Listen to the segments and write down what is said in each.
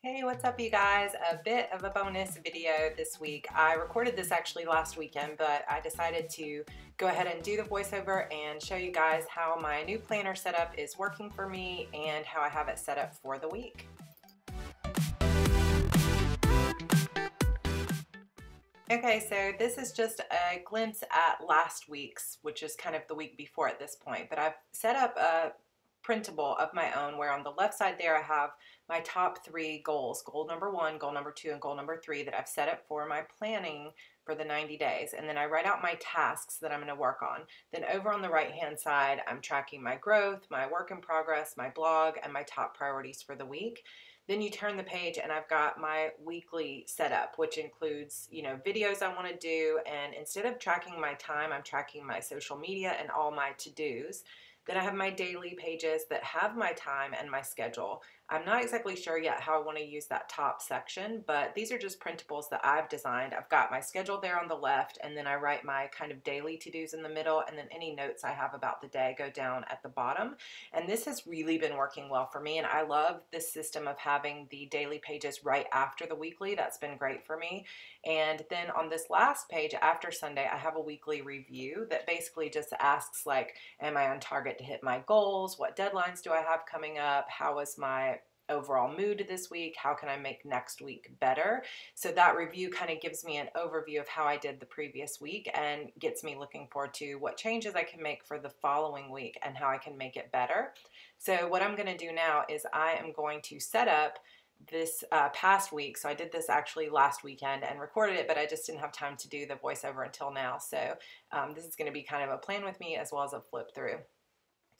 Hey, what's up you guys? A bit of a bonus video this week. I recorded this actually last weekend, but I decided to go ahead and do the voiceover and show you guys how my new planner setup is working for me and how I have it set up for the week. Okay, so this is just a glimpse at last week's, which is kind of the week before at this point, but I've set up a printable of my own where on the left side there I have my top 3 goals, goal number 1, goal number 2, and goal number 3 that I've set up for my planning for the 90 days. And then I write out my tasks that I'm going to work on. Then over on the right hand side, I'm tracking my growth, my work in progress, my blog, and my top priorities for the week. Then you turn the page and I've got my weekly setup, which includes, videos I want to do. And instead of tracking my time, I'm tracking my social media and all my to-dos. Then I have my daily pages that have my time and my schedule. I'm not exactly sure yet how I want to use that top section, but these are just printables that I've designed. I've got my schedule there on the left, and then I write my kind of daily to-dos in the middle, and then any notes I have about the day go down at the bottom. And this has really been working well for me, and I love this system of having the daily pages right after the weekly. That's been great for me. And then on this last page after Sunday, I have a weekly review that basically just asks, like, am I on target to hit my goals? What deadlines do I have coming up? How was my overall mood this week? How can I make next week better? So that review kind of gives me an overview of how I did the previous week and gets me looking forward to what changes I can make for the following week and how I can make it better. So what I'm going to do now is I am going to set up this past week. So I did this actually last weekend and recorded it, but I just didn't have time to do the voiceover until now. So this is going to be kind of a plan with me as well as a flip through.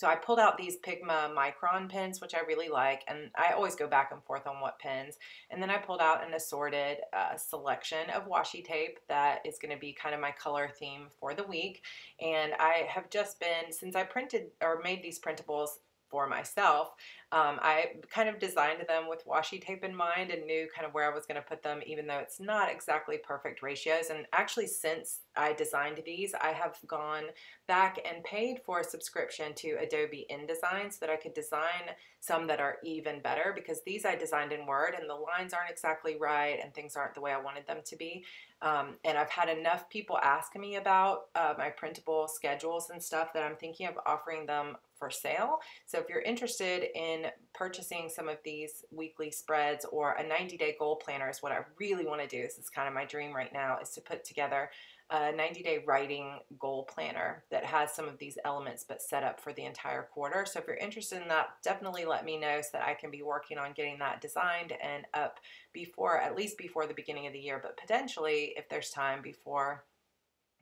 So I pulled out these Pigma Micron pens, which I really like, and I always go back and forth on what pens. And then I pulled out an assorted selection of washi tape that is going to be kind of my color theme for the week. And I have just been, since I printed or made these printables for myself, I kind of designed them with washi tape in mind and knew kind of where I was going to put them, even though it's not exactly perfect ratios. And actually, since I designed these, I have gone back and paid for a subscription to Adobe InDesign so that I could design some that are even better, because these I designed in Word and the lines aren't exactly right and things aren't the way I wanted them to be. And I've had enough people ask me about my printable schedules and stuff that I'm thinking of offering them for sale. So if you're interested in purchasing some of these weekly spreads, or a 90-day goal planner is what I really want to do. This is kind of my dream right now, is to put together a 90-day writing goal planner that has some of these elements but set up for the entire quarter. So if you're interested in that, definitely let me know so that I can be working on getting that designed and up before, at least before the beginning of the year, but potentially, if there's time, before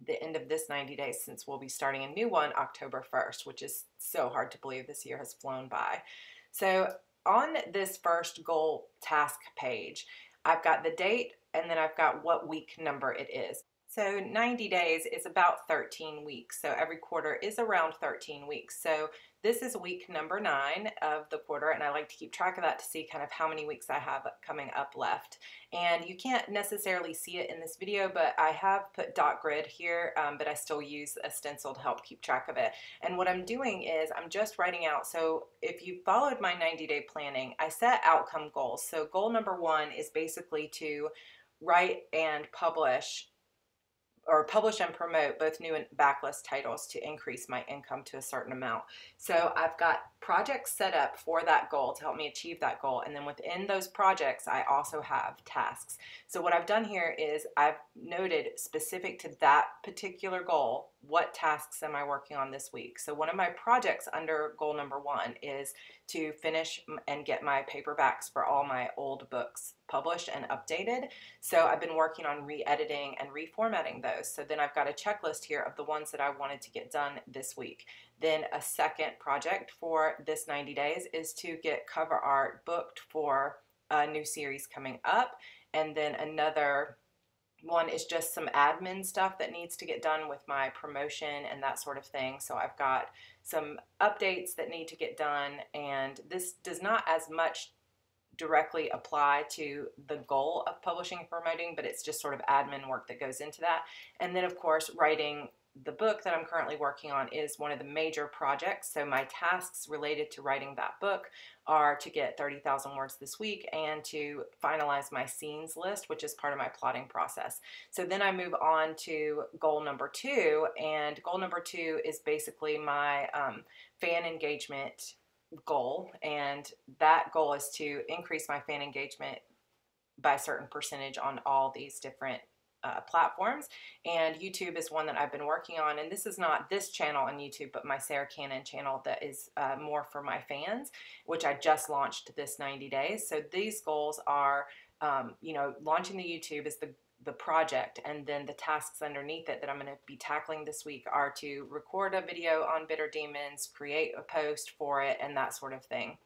the end of this 90 days, since we'll be starting a new one October 1st, which is so hard to believe this year has flown by. So on this first goal task page, I've got the date and then I've got what week number it is. So 90 days is about 13 weeks. So every quarter is around 13 weeks. So this is week number 9 of the quarter, and I like to keep track of that to see kind of how many weeks I have coming up left. And you can't necessarily see it in this video, but I have put dot grid here, but I still use a stencil to help keep track of it. And what I'm doing is I'm just writing out, so if you followed my 90-day planning, I set outcome goals. So goal number 1 is basically to write and publish and promote both new and backlist titles to increase my income to a certain amount. So I've got projects set up for that goal to help me achieve that goal, and then within those projects I also have tasks. So what I've done here is I've noted, specific to that particular goal, what tasks am I working on this week. So one of my projects under goal number 1 is to finish and get my paperbacks for all my old books published and updated. So I've been working on re-editing and reformatting those. So then I've got a checklist here of the ones that I wanted to get done this week. Then a second project for this 90 days is to get cover art booked for a new series coming up. And then another one is just some admin stuff that needs to get done with my promotion and that sort of thing. So I've got some updates that need to get done, and this does not as much directly apply to the goal of publishing and promoting, but it's just sort of admin work that goes into that. And then of course writing the book that I'm currently working on is one of the major projects. So my tasks related to writing that book are to get 30,000 words this week and to finalize my scenes list, which is part of my plotting process. So then I move on to goal number 2, and goal number 2 is basically my fan engagement goal, and that goal is to increase my fan engagement by a certain percentage on all these different platforms. And YouTube is one that I've been working on, and this is not this channel on YouTube, but my Sarra Cannon channel that is more for my fans, which I just launched this 90 days. So these goals are, you know, launching the YouTube is the project, and then the tasks underneath it that I'm going to be tackling this week are to record a video on Bitter Demons, create a post for it, and that sort of thing.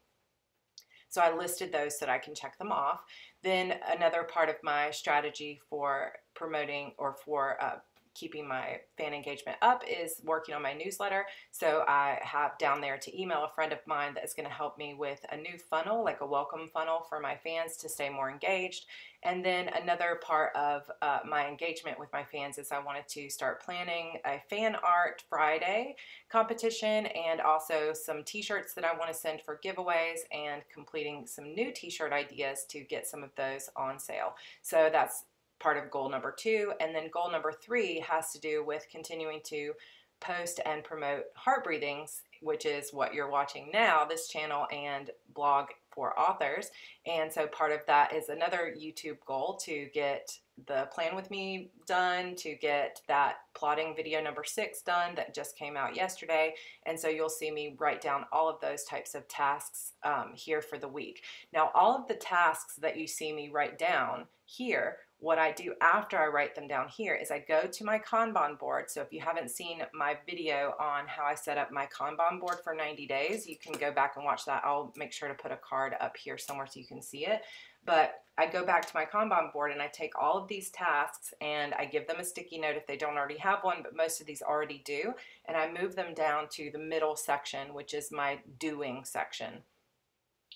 So I listed those so that I can check them off. Then another part of my strategy for promoting or for keeping my fan engagement up is working on my newsletter. So I have down there to email a friend of mine that is going to help me with a new funnel, like a welcome funnel for my fans to stay more engaged. And then another part of my engagement with my fans is I wanted to start planning a fan art Friday competition, and also some t-shirts that I want to send for giveaways, and completing some new t-shirt ideas to get some of those on sale. So that's part of goal number 2. And then goal number 3 has to do with continuing to post and promote Heart Breathings, which is what you're watching now, this channel and blog for authors. And so part of that is another YouTube goal to get the plan with me done, to get that plotting video number 6 done that just came out yesterday. And so you'll see me write down all of those types of tasks here for the week. Now, all of the tasks that you see me write down here, what I do after I write them down here is I go to my Kanban board. So if you haven't seen my video on how I set up my Kanban board for 90 days, you can go back and watch that. I'll make sure to put a card up here somewhere so you can see it. But I go back to my Kanban board and I take all of these tasks and I give them a sticky note if they don't already have one, but most of these already do. And I move them down to the middle section, which is my doing section.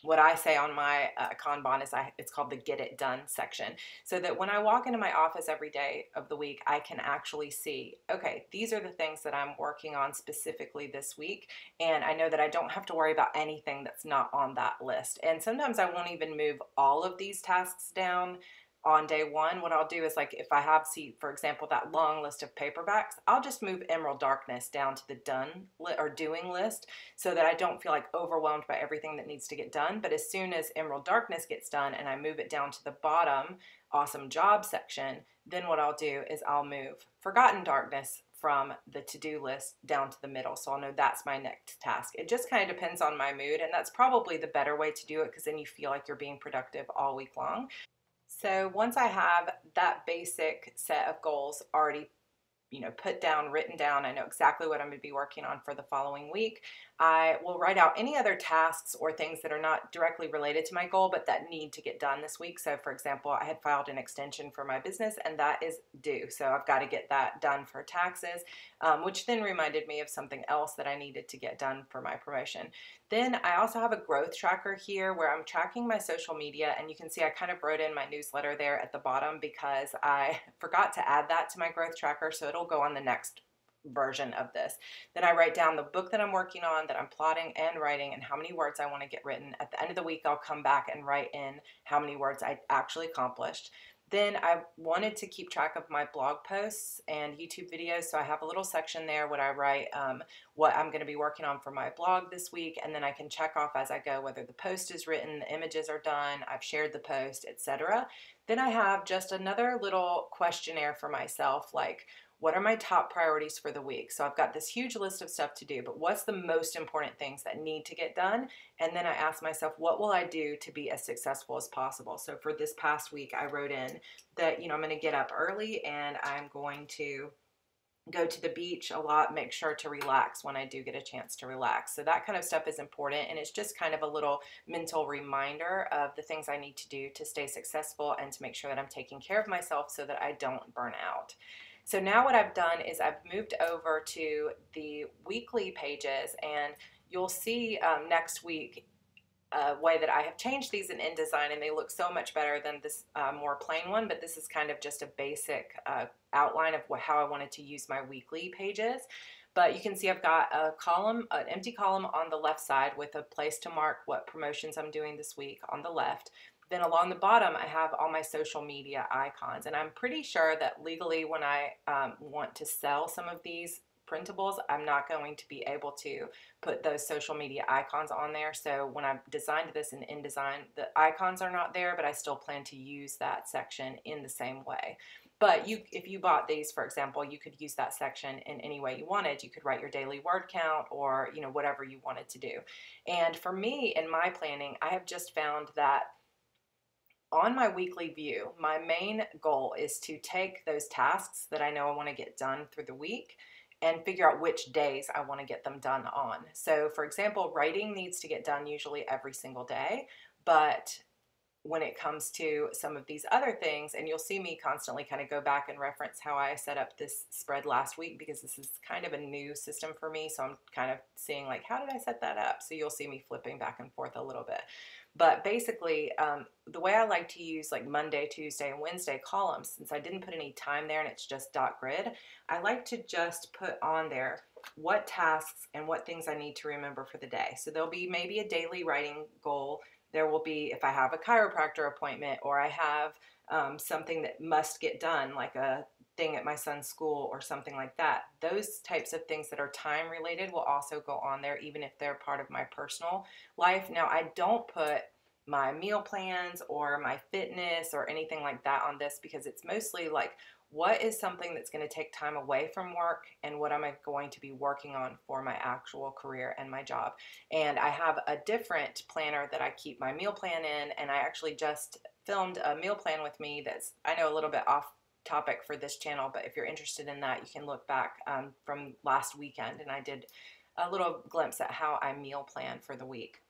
What I say on my Kanban is it's called the Get It Done section, so that when I walk into my office every day of the week, I can actually see, okay, these are the things that I'm working on specifically this week, and I know that I don't have to worry about anything that's not on that list. And sometimes I won't even move all of these tasks down on day 1. What I'll do is, like, if I have, see, for example, that long list of paperbacks, I'll just move Emerald Darkness down to the done or doing list so that I don't feel like overwhelmed by everything that needs to get done. But as soon as Emerald Darkness gets done and I move it down to the bottom awesome job section, then what I'll do is I'll move Forgotten Darkness from the to-do list down to the middle. So I'll know that's my next task. It just kind of depends on my mood, and that's probably the better way to do it, because then you feel like you're being productive all week long. So once I have that basic set of goals already, you know, put down, written down, I know exactly what I'm going to be working on for the following week. I will write out any other tasks or things that are not directly related to my goal, but that need to get done this week. So for example, I had filed an extension for my business and that is due. So I've got to get that done for taxes, which then reminded me of something else that I needed to get done for my promotion. Then I also have a growth tracker here where I'm tracking my social media, and you can see I kind of wrote in my newsletter there at the bottom because I forgot to add that to my growth tracker, so it'll go on the next version of this. Then I write down the book that I'm working on, that I'm plotting and writing, and how many words I want to get written. At the end of the week, I'll come back and write in how many words I actually accomplished. Then I wanted to keep track of my blog posts and YouTube videos, so I have a little section there where I write what I'm going to be working on for my blog this week, and then I can check off as I go whether the post is written, the images are done, I've shared the post, etc. Then I have just another little questionnaire for myself, like, what are my top priorities for the week? So I've got this huge list of stuff to do, but what's the most important things that need to get done? And then I ask myself, what will I do to be as successful as possible? So for this past week, I wrote in that, you know, I'm going to get up early and I'm going to go to the beach a lot, make sure to relax when I do get a chance to relax. So that kind of stuff is important, and it's just kind of a little mental reminder of the things I need to do to stay successful and to make sure that I'm taking care of myself so that I don't burn out. So now what I've done is I've moved over to the weekly pages, and you'll see next week way that I have changed these in InDesign, and they look so much better than this more plain one, but this is kind of just a basic outline of how I wanted to use my weekly pages. But you can see I've got a column, an empty column on the left side with a place to mark what promotions I'm doing this week on the left. Then along the bottom, I have all my social media icons, and I'm pretty sure that legally when I want to sell some of these printables, I'm not going to be able to put those social media icons on there. So when I designed this in InDesign, the icons are not there, but I still plan to use that section in the same way. But if you bought these, for example, you could use that section in any way you wanted. You could write your daily word count or, you know, whatever you wanted to do. And for me, in my planning, I have just found that on my weekly view, my main goal is to take those tasks that I know I want to get done through the week and figure out which days I want to get them done on. So for example, writing needs to get done usually every single day, but when it comes to some of these other things, and you'll see me constantly kind of go back and reference how I set up this spread last week, because this is kind of a new system for me, so I'm kind of seeing like, how did I set that up? So you'll see me flipping back and forth a little bit. But basically, the way I like to use like Monday, Tuesday, and Wednesday columns, since I didn't put any time there and it's just dot grid, I like to just put on there what tasks and what things I need to remember for the day. So there'll be maybe a daily writing goal. There will be if I have a chiropractor appointment, or I have something that must get done, like a thing at my son's school or something like that. Those types of things that are time related will also go on there, even if they're part of my personal life. Now, I don't put my meal plans or my fitness or anything like that on this, because it's mostly like, what is something that's going to take time away from work, and what am I going to be working on for my actual career and my job. And I have a different planner that I keep my meal plan in, and I actually just filmed a meal plan with me that's, I know, a little bit off topic for this channel, but if you're interested in that, you can look back from last weekend, and I did a little glimpse at how I meal plan for the week.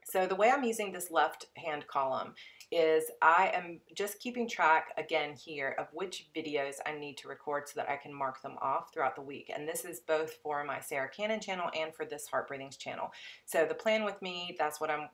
So the way I'm using this left hand column is I am just keeping track again here of which videos I need to record so that I can mark them off throughout the week. And this is both for my Sarra Cannon channel and for this Heart Breathings channel. So the plan with me, that's what I'm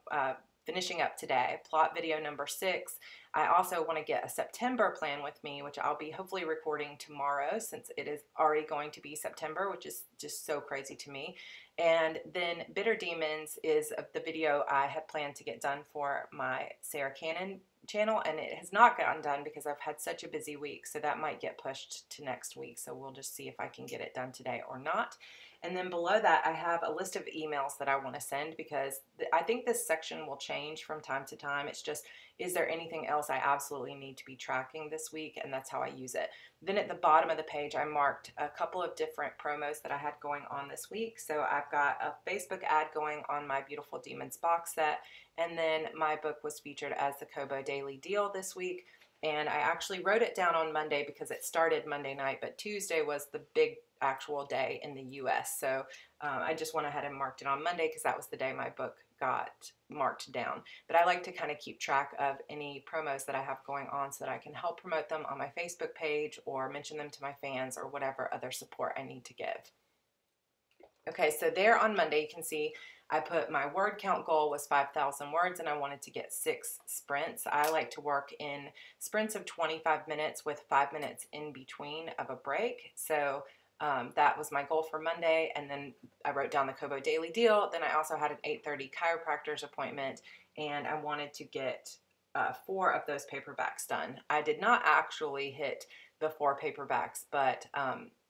finishing up today. Plot video number 6. I also want to get a September plan with me, which I'll be hopefully recording tomorrow, since it is already going to be September, which is just so crazy to me. And then Bitter Demons is the video I had planned to get done for my Sarra Cannon channel, and it has not gotten done because I've had such a busy week, so that might get pushed to next week. So we'll just see if I can get it done today or not. And then below that, I have a list of emails that I want to send, because I think this section will change from time to time. It's just, is there anything else I absolutely need to be tracking this week? And that's how I use it. Then at the bottom of the page, I marked a couple of different promos that I had going on this week. So I've got a Facebook ad going on my Beautiful Demons box set, and then my book was featured as the Kobo Daily Deal this week. And I actually wrote it down on Monday because it started Monday night, but Tuesday was the big actual day in the US. So I just went ahead and marked it on Monday because that was the day my book got marked down. But I like to kind of keep track of any promos that I have going on so that I can help promote them on my Facebook page or mention them to my fans or whatever other support I need to give. Okay, so there on Monday you can see I put my word count goal was 5,000 words, and I wanted to get 6 sprints. I like to work in sprints of 25 minutes with 5 minutes in between of a break. So that was my goal for Monday, and then I wrote down the Kobo Daily Deal. Then I also had an 8:30 chiropractor's appointment, and I wanted to get 4 of those paperbacks done. I did not actually hit the 4 paperbacks, but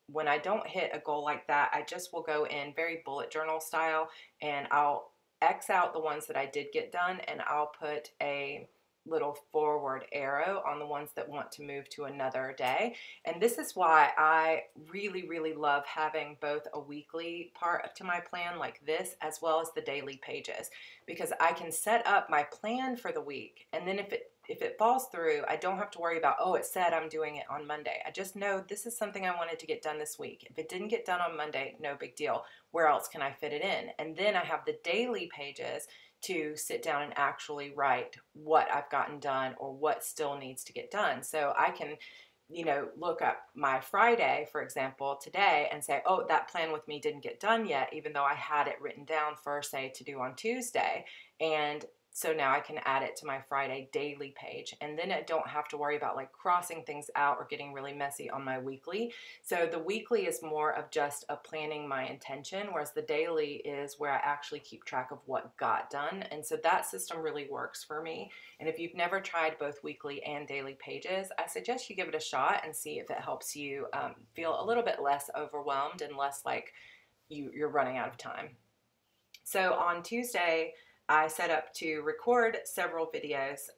when I don't hit a goal like that, I just will go in very bullet journal style, and I'll X out the ones that I did get done, and I'll put a little forward arrow on the ones that want to move to another day. And this is why I really, really love having both a weekly part to my plan like this, as well as the daily pages, because I can set up my plan for the week, and then if it falls through, I don't have to worry about, oh, it said I'm doing it on Monday. I just know this is something I wanted to get done this week. If it didn't get done on Monday, no big deal. Where else can I fit it in? And then I have the daily pages to sit down and actually write what I've gotten done or what still needs to get done. So I can look up my Friday, for example, today and say, oh, that plan with me didn't get done yet, even though I had it written down for, say, to do on Tuesday. And so now I can add it to my Friday daily page. And then I don't have to worry about like crossing things out or getting really messy on my weekly. So the weekly is more of just a planning my intention, whereas the daily is where I actually keep track of what got done. And so that system really works for me. And if you've never tried both weekly and daily pages, I suggest you give it a shot and see if it helps you feel a little bit less overwhelmed and less like you're running out of time. So on Tuesday, I set up to record several videos,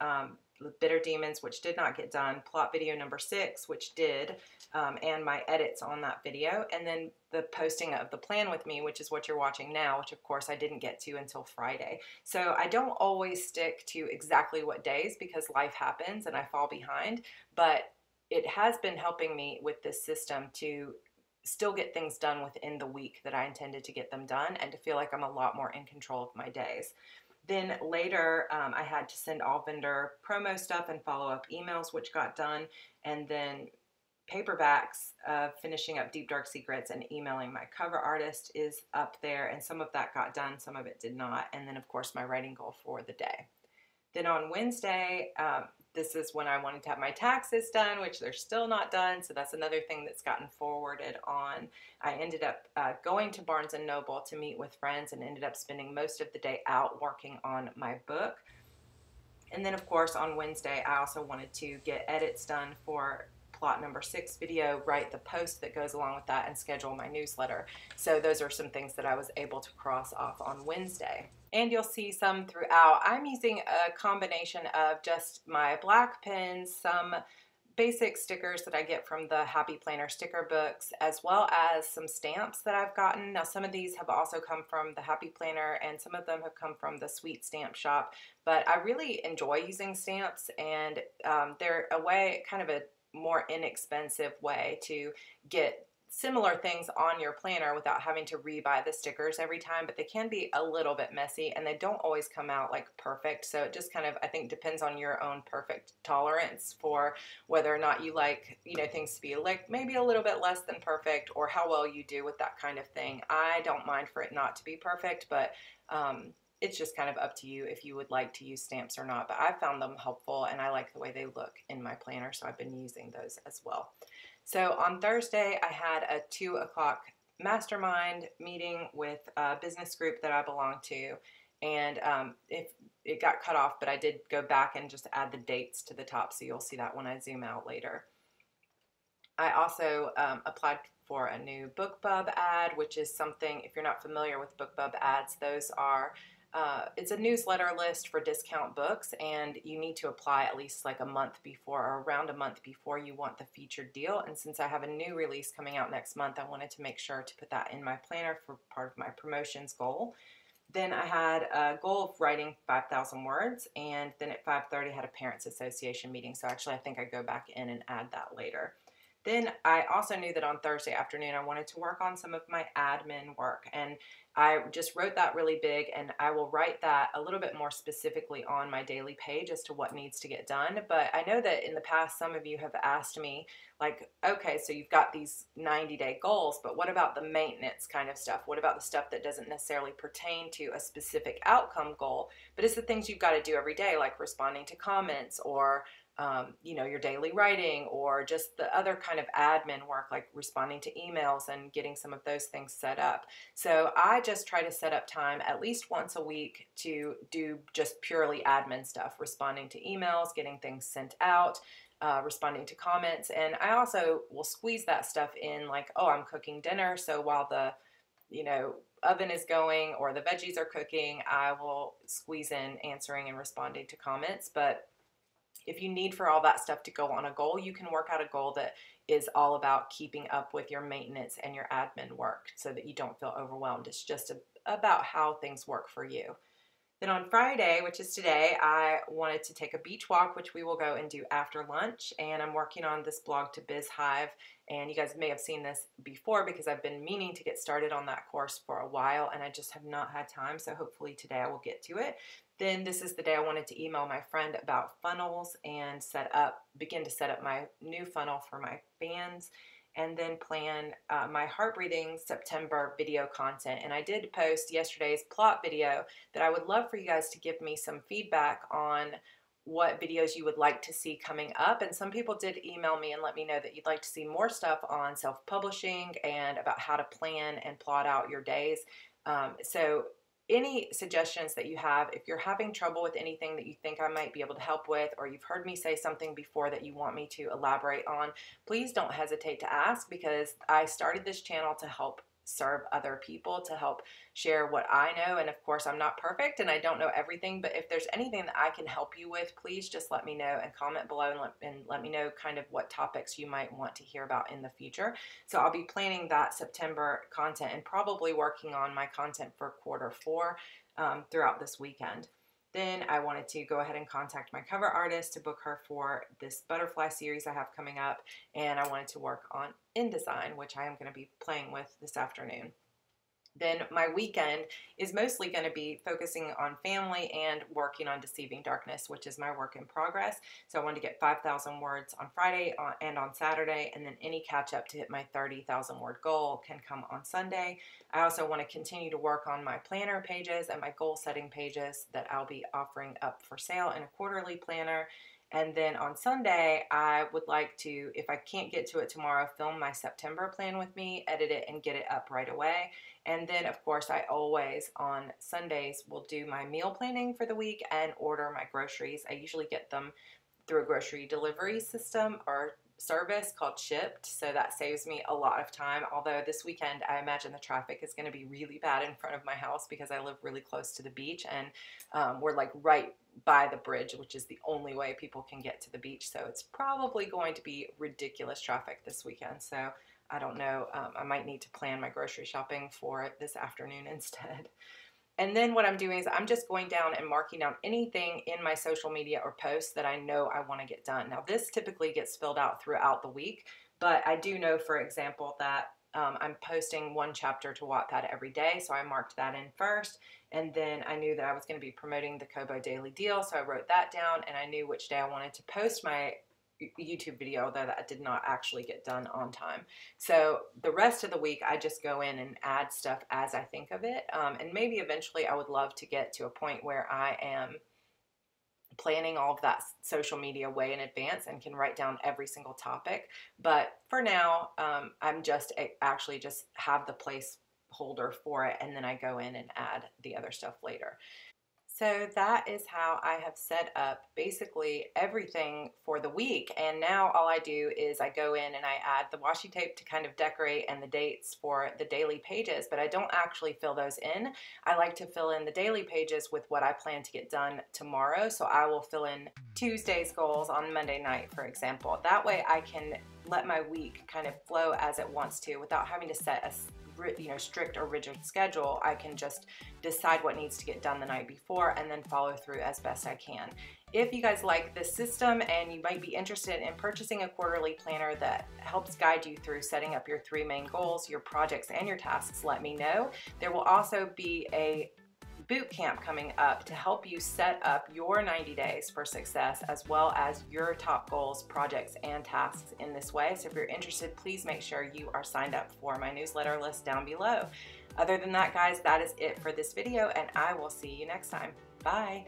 Bitter Demons, which did not get done, plot video number 6, which did, and my edits on that video, and then the posting of the plan with me, which is what you're watching now, which of course I didn't get to until Friday. So I don't always stick to exactly what days because life happens and I fall behind, but it has been helping me with this system to still get things done within the week that I intended to get them done and to feel like I'm a lot more in control of my days. Then later, I had to send all vendor promo stuff and follow up emails, which got done. And then paperbacks, finishing up Deep Dark Secrets and emailing my cover artist is up there. And some of that got done, some of it did not. And then, of course, my writing goal for the day. Then on Wednesday, this is when I wanted to have my taxes done, which they're still not done. So that's another thing that's gotten forwarded on. I ended up going to Barnes & Noble to meet with friends and ended up spending most of the day out working on my book. And then, of course, on Wednesday, I also wanted to get edits done for plot number 6 video, write the post that goes along with that, and schedule my newsletter. So those are some things that I was able to cross off on Wednesday. And you'll see some throughout. I'm using a combination of just my black pens, some basic stickers that I get from the Happy Planner sticker books, as well as some stamps that I've gotten. Now, some of these have also come from the Happy Planner and some of them have come from the Sweet Stamp Shop, but I really enjoy using stamps, and they're a way, kind of a more inexpensive way to get similar things on your planner without having to rebuy the stickers every time, but they can be a little bit messy and they don't always come out like perfect. So it just kind of, I think, depends on your own perfect tolerance for whether or not you like, things to be like maybe a little bit less than perfect, or how well you do with that kind of thing. I don't mind for it not to be perfect, but it's just kind of up to you if you would like to use stamps or not. But I found them helpful and I like the way they look in my planner, so I've been using those as well. So on Thursday, I had a 2 o'clock mastermind meeting with a business group that I belong to. And it got cut off, but I did go back and just add the dates to the top, so you'll see that when I zoom out later. I also applied for a new BookBub ad, which is something, if you're not familiar with BookBub ads, those are it's a newsletter list for discount books, and you need to apply at least like a month before, or around a month before you want the featured deal. And since I have a new release coming out next month, I wanted to make sure to put that in my planner for part of my promotions goal. Then I had a goal of writing 5,000 words, and then at 5:30 I had a parents association meeting. So actually I think I go back in and add that later. Then I also knew that on Thursday afternoon I wanted to work on some of my admin work, and I just wrote that really big, and I will write that a little bit more specifically on my daily page as to what needs to get done. But I know that in the past some of you have asked me, like, okay, so you've got these 90-day goals, but what about the maintenance kind of stuff? What about the stuff that doesn't necessarily pertain to a specific outcome goal, but it's the things you've got to do every day, like responding to comments, or your daily writing, or just the other kind of admin work like responding to emails and getting some of those things set up. So I just try to set up time at least once a week to do just purely admin stuff, responding to emails, getting things sent out, responding to comments. And I also will squeeze that stuff in, like, oh, I'm cooking dinner, so while the oven is going or the veggies are cooking, I will squeeze in answering and responding to comments. But if you need for all that stuff to go on a goal, you can work out a goal that is all about keeping up with your maintenance and your admin work so that you don't feel overwhelmed. It's just about how things work for you. Then on Friday, which is today, I wanted to take a beach walk, which we will go and do after lunch. And I'm working on this blog to Biz Hive. And you guys may have seen this before because I've been meaning to get started on that course for a while and I just have not had time. So hopefully today I will get to it. Then this is the day I wanted to email my friend about funnels and begin to set up my new funnel for my fans, and then plan my heart breathing September video content. And I did post yesterday's plot video that I would love for you guys to give me some feedback on what videos you would like to see coming up. And some people did email me and let me know that you'd like to see more stuff on self-publishing and about how to plan and plot out your days. So any suggestions that you have, if you're having trouble with anything that you think I might be able to help with, or you've heard me say something before that you want me to elaborate on, please don't hesitate to ask, because I started this channel to help serve other people, to help share what I know. And of course, I'm not perfect and I don't know everything, but if there's anything that I can help you with, please just let me know and comment below and let me know kind of what topics you might want to hear about in the future. So I'll be planning that September content and probably working on my content for Q4 throughout this weekend. Then I wanted to go ahead and contact my cover artist to book her for this butterfly series I have coming up, and I wanted to work on InDesign, which I am going to be playing with this afternoon. Then my weekend is mostly going to be focusing on family and working on Deceiving Darkness, which is my work in progress. So I wanted to get 5,000 words on Friday and on Saturday, and then any catch up to hit my 30,000 word goal can come on Sunday. I also want to continue to work on my planner pages and my goal setting pages that I'll be offering up for sale in a quarterly planner. And then on Sunday, I would like to, if I can't get to it tomorrow, film my September plan with me, edit it, and get it up right away. And then, of course, I always on Sundays will do my meal planning for the week and order my groceries. I usually get them through a grocery delivery system or service called Shipped, so that saves me a lot of time. Although this weekend I imagine the traffic is going to be really bad in front of my house because I live really close to the beach, and we're like right by the bridge, which is the only way people can get to the beach. So it's probably going to be ridiculous traffic this weekend. So I don't know, I might need to plan my grocery shopping for this afternoon instead. And then what I'm doing is I'm just going down and marking down anything in my social media or posts that I know I want to get done. Now this typically gets filled out throughout the week, but I do know, for example, that I'm posting one chapter to Wattpad every day, so I marked that in first. And then I knew that I was going to be promoting the Kobo Daily Deal, so I wrote that down, and I knew which day I wanted to post my YouTube video, although that did not actually get done on time. So the rest of the week I just go in and add stuff as I think of it, and maybe eventually I would love to get to a point where I am planning all of that social media way in advance and can write down every single topic. But for now, I'm just actually just have the placeholder for it, and then I go in and add the other stuff later. So that is how I have set up basically everything for the week. And now all I do is I go in and I add the washi tape to kind of decorate and the dates for the daily pages, but I don't actually fill those in. I like to fill in the daily pages with what I plan to get done tomorrow. So I will fill in Tuesday's goals on Monday night, for example. That way I can let my week kind of flow as it wants to without having to set a strict or rigid schedule. I can just decide what needs to get done the night before and then follow through as best I can. If you guys like this system and you might be interested in purchasing a quarterly planner that helps guide you through setting up your 3 main goals, your projects, and your tasks, let me know. There will also be a boot camp coming up to help you set up your 90 days for success, as well as your top goals, projects, and tasks in this way. So if you're interested, please make sure you are signed up for my newsletter list down below. Other than that, guys, that is it for this video, and I will see you next time. Bye.